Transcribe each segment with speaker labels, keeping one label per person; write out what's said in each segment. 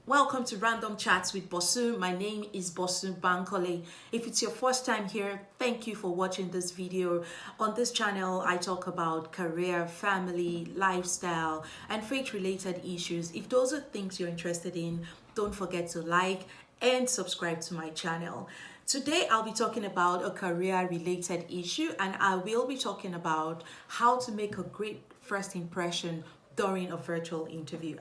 Speaker 1: Welcome to Random Chats with Bosu. My name is Bosu Bankole. If it's your first time here, thank you for watching this video. On this channel, I talk about career, family, lifestyle, and faith-related issues. If those are things you're interested in, don't forget to like and subscribe to my channel. Today, I'll be talking about a career-related issue, and I will be talking about how to make a great first impression during a virtual interview.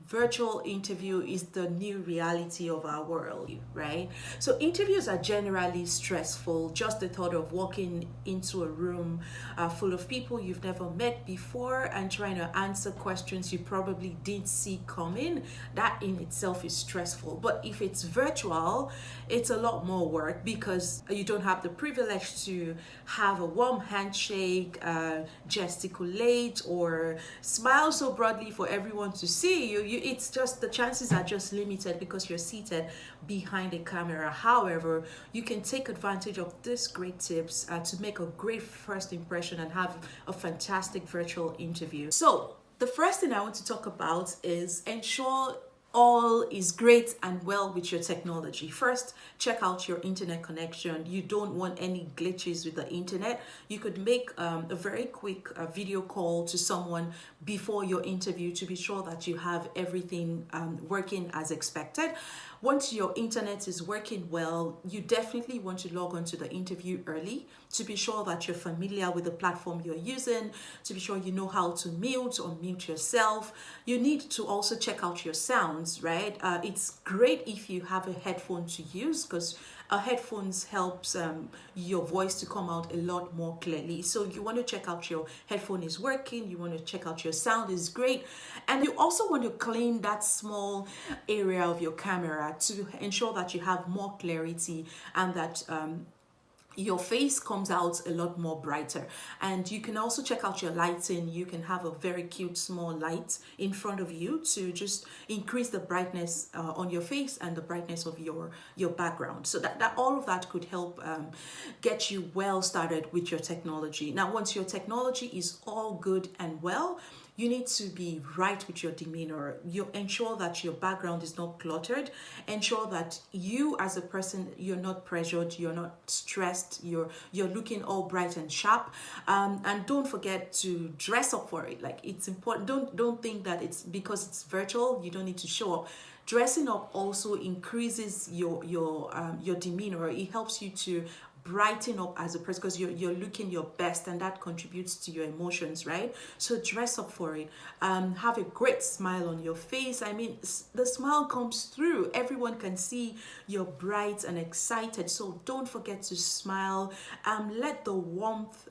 Speaker 1: Virtual interview is the new reality of our world, right? So interviews are generally stressful. Just the thought of walking into a room full of people you've never met before and trying to answer questions you probably didn't see coming, that in itself is stressful. But if it's virtual, it's a lot more work because you don't have the privilege to have a warm handshake, gesticulate, or smile so broadly for everyone to see you. It's just the chances are just limited because you're seated behind a camera. However, you can take advantage of these great tips to make a great first impression and have a fantastic virtual interview. So the first thing I want to talk about is ensure all is great and well with your technology. First, check out your internet connection. You don't want any glitches with the internet. You could make a very quick video call to someone before your interview to be sure that you have everything working as expected. Once your internet is working well, you definitely want to log on to the interview early to be sure that you're familiar with the platform you're using, to be sure you know how to mute or mute yourself. You need to also check out your sounds, right? It's great if you have a headphone to use because headphones helps your voice to come out a lot more clearly. So you want to check out your headphone is working, you want to check out your sound is great, and you also want to clean that small area of your camera to ensure that you have more clarity and that your face comes out a lot more brighter. And you can also check out your lighting. You can have a very cute small light in front of you to just increase the brightness on your face and the brightness of your background. So that all of that could help get you well started with your technology. Now, once your technology is all good and well, you need to be right with your demeanor. You ensure that your background is not cluttered. Ensure that you as a person, you're not pressured, you're not stressed, you're looking all bright and sharp. And don't forget to dress up for it. Like, it's important. Don't think that it's because it's virtual, you don't need to show up. Dressing up also increases your demeanor. It helps you to brighten up as a person because you're looking your best, and that contributes to your emotions, right? So dress up for it. Have a great smile on your face. The smile comes through. Everyone can see you're bright and excited, so don't forget to smile. Let the warmth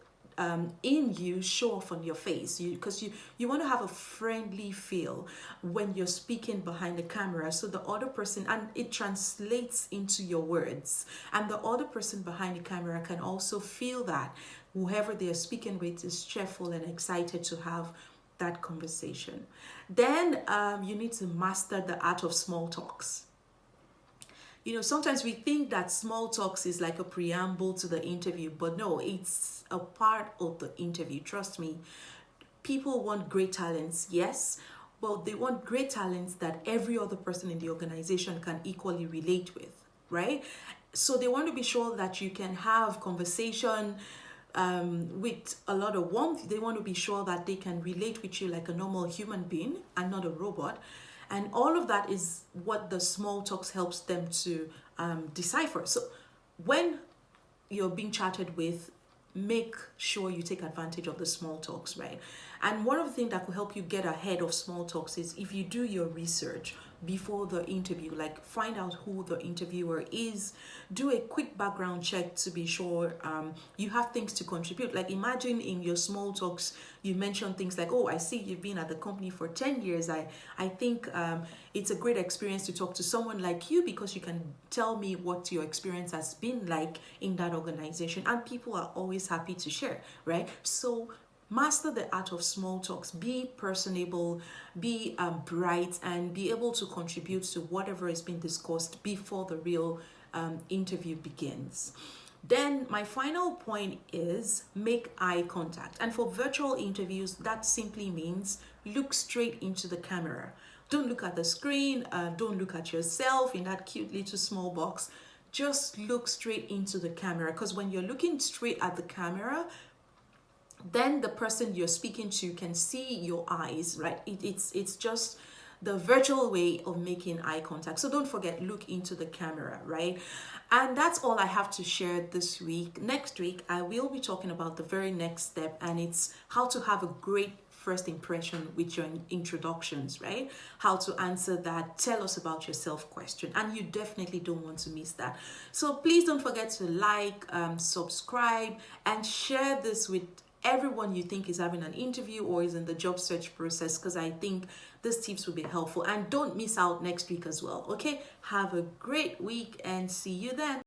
Speaker 1: in you show off on your face, because you want to have a friendly feel when you're speaking behind the camera, so the other person, and it translates into your words, and the other person behind the camera can also feel that whoever they're speaking with is cheerful and excited to have that conversation. Then you need to master the art of small talks. Sometimes we think that small talks is like a preamble to the interview, but no, it's a part of the interview. Trust me. People want great talents, yes, but they want great talents that every other person in the organization can equally relate with, right? So they want to be sure that you can have conversation with a lot of warmth. They want to be sure that they can relate with you like a normal human being and not a robot. And all of that is what the small talks helps them to decipher. So when you're being chatted with, make sure you take advantage of the small talks, right? And one of the things that could help you get ahead of small talks is if you do your research before the interview, like find out who the interviewer is, do a quick background check to be sure you have things to contribute. Like, imagine in your small talks you mention things like, oh, I see you've been at the company for 10 years. I think it's a great experience to talk to someone like you because you can tell me what your experience has been like in that organization, and people are always happy to share, right? So master the art of small talks. Be personable, be bright, and be able to contribute to whatever is being discussed before the real interview begins. Then my final point is make eye contact. And for virtual interviews, that simply means look straight into the camera. Don't look at the screen, don't look at yourself in that cute little small box. Just look straight into the camera, because when you're looking straight at the camera, then the person you're speaking to can see your eyes, right? It's just the virtual way of making eye contact. So don't forget, look into the camera, right? And that's all I have to share this week. Next week, I will be talking about the very next step, and it's how to have a great first impression with your introductions, right? How to answer that tell us about yourself question, and you definitely don't want to miss that. So please don't forget to like, subscribe, and share this with everyone you think is having an interview or is in the job search process, because I think these tips will be helpful. And don't miss out next week as well. Okay, have a great week and see you then.